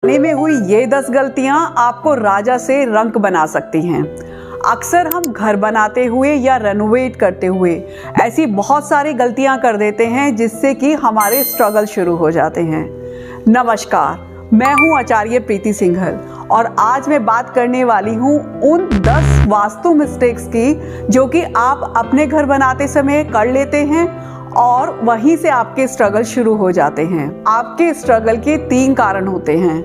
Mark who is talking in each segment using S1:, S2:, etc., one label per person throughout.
S1: खाने में हुई ये 10 गलतियां आपको राजा से रंक बना सकती हैं। अक्सर हम घर बनाते हुए या रेनोवेट करते हुए ऐसी बहुत सारी गलतियां कर देते हैं जिससे कि हमारे स्ट्रगल शुरू हो जाते हैं। नमस्कार, मैं हूं आचार्य प्रीति सिंघल और आज मैं बात करने वाली हूं उन 10 वास्तु मिस्टेक्स की जो कि आप अपने घर बनाते समय कर लेते हैं और वहीं से आपके स्ट्रगल शुरू हो जाते हैं। आपके स्ट्रगल के 3 कारण होते हैं।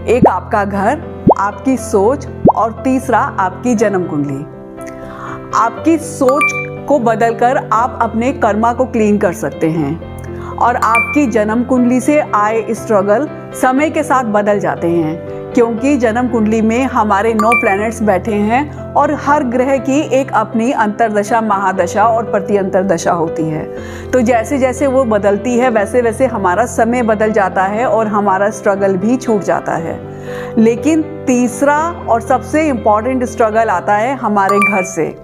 S1: एक आपका घर, आपकी सोच और तीसरा आपकी जन्म कुंडली। आपकी सोच को बदलकर आप अपने कर्मा को क्लीन कर सकते हैं और आपकी जन्म कुंडली से आए स्ट्रगल समय के साथ बदल जाते हैं, क्योंकि जन्म कुंडली में हमारे 9 प्लैनेट्स बैठे हैं और हर ग्रह की एक अपनी अंतर्दशा, महादशा और प्रति अंतर्दशा होती है। तो जैसे जैसे वो बदलती है वैसे वैसे हमारा समय बदल जाता है और हमारा स्ट्रगल भी छूट जाता है। लेकिन तीसरा और सबसे इम्पॉर्टेंट स्ट्रगल आता है हमारे घर से।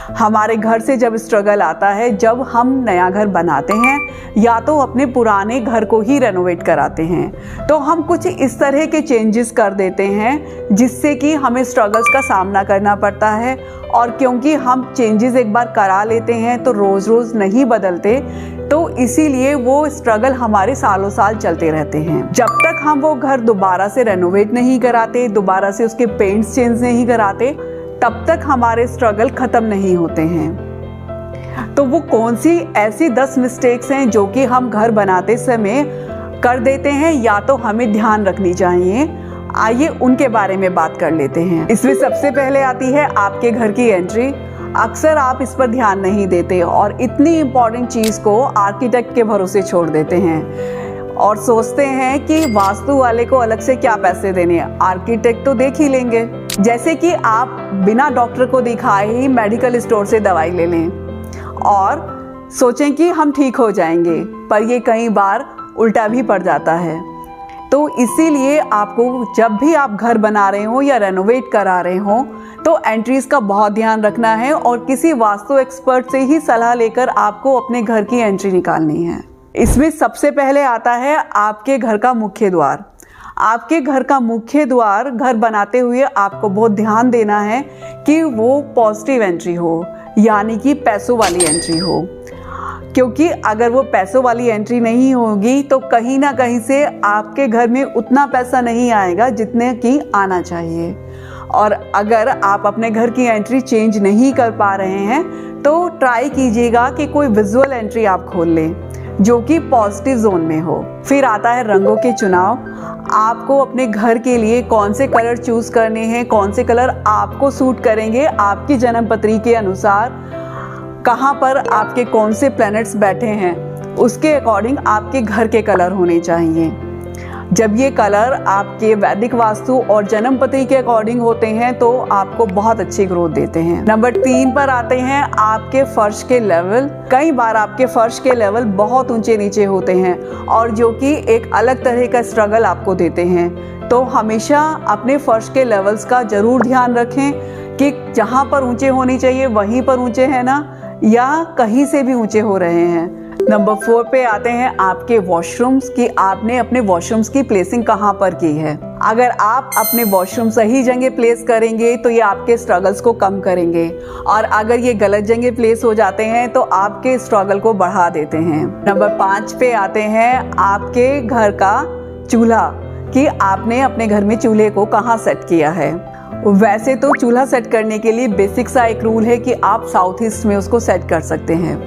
S1: हमारे घर से जब स्ट्रगल आता है, जब हम नया घर बनाते हैं या तो अपने पुराने घर को ही रेनोवेट कराते हैं, तो हम कुछ इस तरह के चेंजेस कर देते हैं जिससे कि हमें स्ट्रगल्स का सामना करना पड़ता है। और क्योंकि हम चेंजेस एक बार करा लेते हैं तो रोज़ रोज़ नहीं बदलते, तो इसीलिए वो स्ट्रगल हमारे सालों साल चलते रहते हैं। जब तक हम वो घर दोबारा से रेनोवेट नहीं कराते, दोबारा से उसके पेंट्स चेंज नहीं कराते, तब तक हमारे स्ट्रगल खत्म नहीं होते हैं। तो वो कौन सी ऐसी 10 मिस्टेक्स हैं जो कि हम घर बनाते समय कर देते हैं या तो हमें ध्यान रखनी चाहिए। आइए उनके बारे में बात कर लेते हैं। इसमें सबसे पहले आती है आपके घर की एंट्री। अक्सर आप इस पर ध्यान नहीं देते और इतनी इम्पोर्टेंट चीज़ को आर्किटेक्ट के भरोसे छोड़ देते हैं और सोचते हैं कि वास्तु वाले को अलग से क्या पैसे देने, आर्किटेक्ट तो देख ही लेंगे। जैसे कि आप बिना डॉक्टर को दिखाए ही मेडिकल स्टोर से दवाई ले लें और सोचें कि हम ठीक हो जाएंगे, पर ये कई बार उल्टा भी पड़ जाता है। तो इसीलिए आपको जब भी आप घर बना रहे हो या रेनोवेट करा रहे हो तो एंट्रीज का बहुत ध्यान रखना है और किसी वास्तु एक्सपर्ट से ही सलाह लेकर आपको अपने घर की एंट्री निकालनी है। इसमें सबसे पहले आता है आपके घर का मुख्य द्वार। आपके घर का मुख्य द्वार घर बनाते हुए आपको बहुत ध्यान देना है कि वो पॉजिटिव एंट्री हो, यानी कि पैसों वाली एंट्री हो। क्योंकि अगर वो पैसों वाली एंट्री नहीं होगी तो कहीं ना कहीं से आपके घर में उतना पैसा नहीं आएगा जितने की आना चाहिए। और अगर आप अपने घर की एंट्री चेंज नहीं कर पा रहे हैं तो ट्राई कीजिएगा कि कोई विजुअल एंट्री आप खोल लें जो कि पॉजिटिव जोन में हो। फिर आता है रंगों के चुनाव। आपको अपने घर के लिए कौन से कलर चूज करने हैं, कौन से कलर आपको सूट करेंगे, आपकी जन्म पत्री के अनुसार कहाँ पर आपके कौन से प्लैनेट्स बैठे हैं, उसके अकॉर्डिंग आपके घर के कलर होने चाहिए। जब ये कलर आपके वैदिक वास्तु और जन्म पत्री के अकॉर्डिंग होते हैं तो आपको बहुत अच्छी ग्रोथ देते हैं। नंबर 3 पर आते हैं आपके फर्श के लेवल। कई बार आपके फर्श के लेवल बहुत ऊंचे नीचे होते हैं और जो कि एक अलग तरह का स्ट्रगल आपको देते हैं। तो हमेशा अपने फर्श के लेवल्स का जरूर ध्यान रखें कि जहाँ पर ऊंचे होने चाहिए वहीं पर ऊंचे हैं ना, या कहीं से भी ऊंचे हो रहे हैं। नंबर 4 पे आते हैं आपके वॉशरूम्स कि आपने अपने वॉशरूम्स की प्लेसिंग कहाँ पर की है। अगर आप अपने वॉशरूम सही जगह प्लेस करेंगे तो ये आपके स्ट्रगल्स को कम करेंगे और अगर ये गलत जगह प्लेस हो जाते हैं तो आपके स्ट्रगल को बढ़ा देते हैं। नंबर 5 पे आते हैं आपके घर का चूल्हा कि आपने अपने घर में चूल्हे को कहाँ सेट किया है। वैसे तो चूल्हा सेट करने के लिए बेसिक सा एक रूल है कि आप साउथ ईस्ट में उसको सेट कर सकते हैं।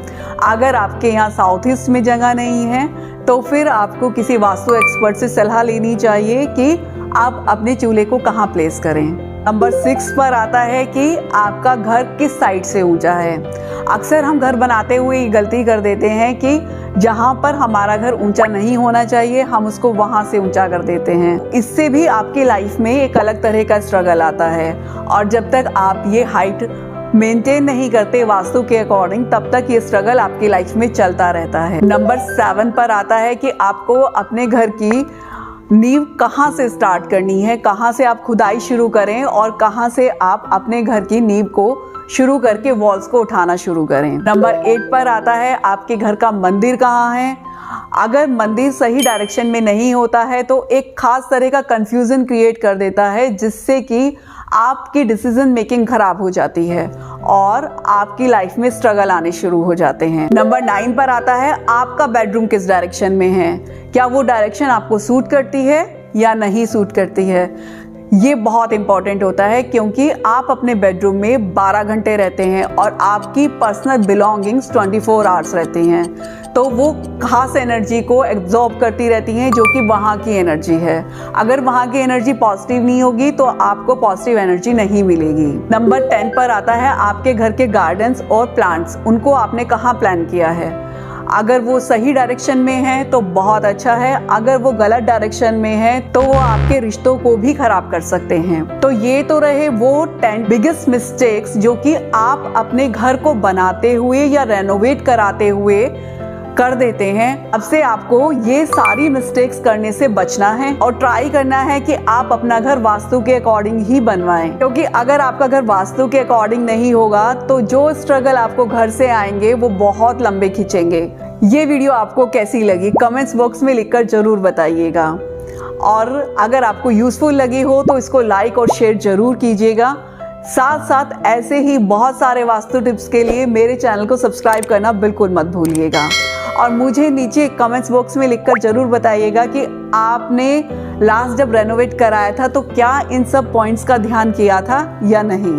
S1: अगर आपके यहाँ साउथ ईस्ट में जगह नहीं है तो फिर आपको किसी वास्तु एक्सपर्ट से सलाह लेनी चाहिए कि आप अपने चूल्हे को कहाँ प्लेस करें। नंबर 6 पर आता है कि आपका घर किस साइड से ऊंचा है। अक्सर हम घर बनाते हुए गलती कर देते हैं कि जहाँ पर हमारा घर ऊंचा नहीं होना चाहिए हम उसको वहाँ से ऊंचा कर देते हैं। इससे भी आपकी लाइफ में एक अलग तरह का स्ट्रगल आता है और जब तक आप ये हाइट मेंटेन नहीं करते वास्तु के अकॉर्डिंग तब तक ये स्ट्रगल आपकी लाइफ में चलता रहता है। नंबर 7 पर आता है कि आपको अपने घर की नींव कहाँ से स्टार्ट करनी है, कहाँ से आप खुदाई शुरू करें और कहाँ से आप अपने घर की नींव को शुरू करके वॉल्स को उठाना शुरू करें। नंबर 8 पर आता है आपके घर का मंदिर कहाँ है। अगर मंदिर सही डायरेक्शन में नहीं होता है तो एक खास तरह का कंफ्यूजन क्रिएट कर देता है, जिससे कि आपकी डिसीजन मेकिंग खराब हो जाती है और आपकी लाइफ में स्ट्रगल आने शुरू हो जाते हैं। नंबर 9 पर आता है, आपका बेडरूम किस डायरेक्शन में है। क्या वो डायरेक्शन आपको सूट करती है या नहीं सूट करती है। ये बहुत इंपॉर्टेंट होता है, क्योंकि आप अपने बेडरूम में 12 घंटे रहते हैं और आपकी पर्सनल बिलोंगिंग्स 24 आवर्स रहती हैं, तो वो खास एनर्जी को एब्जॉर्ब करती रहती हैं, जो कि वहाँ की एनर्जी है। अगर वहाँ की एनर्जी पॉजिटिव नहीं होगी तो आपको पॉजिटिव एनर्जी नहीं मिलेगी। नंबर 10 पर आता है, आपके घर के गार्डन्स और प्लांट्स, उनको आपने कहाँ प्लान किया है। अगर वो सही डायरेक्शन में है तो बहुत अच्छा है, अगर वो गलत डायरेक्शन में है तो वो आपके रिश्तों को भी खराब कर सकते हैं। तो ये तो रहे वो 10 बिगेस्ट मिस्टेक्स जो कि आप अपने घर को बनाते हुए या रेनोवेट कराते हुए कर देते हैं। अब से आपको ये सारी मिस्टेक्स करने से बचना है और ट्राई करना है कि आप अपना घर वास्तु के अकॉर्डिंग ही बनवाएं, क्योंकि अगर आपका घर वास्तु के अकॉर्डिंग नहीं होगा तो जो स्ट्रगल आपको घर से आएंगे वो बहुत लंबे खींचेंगे। ये वीडियो आपको कैसी लगी कमेंट्स बॉक्स में लिखकर जरूर बताइएगा, और अगर आपको यूजफुल लगी हो तो इसको लाइक और शेयर जरूर कीजिएगा। साथ साथ ऐसे ही बहुत सारे वास्तु टिप्स के लिए मेरे चैनल को सब्सक्राइब करना बिल्कुल मत भूलिएगा, और मुझे नीचे कमेंट्स बॉक्स में लिखकर जरूर बताइएगा कि आपने लास्ट जब रेनोवेट कराया था तो क्या इन सब पॉइंट्स का ध्यान किया था या नहीं।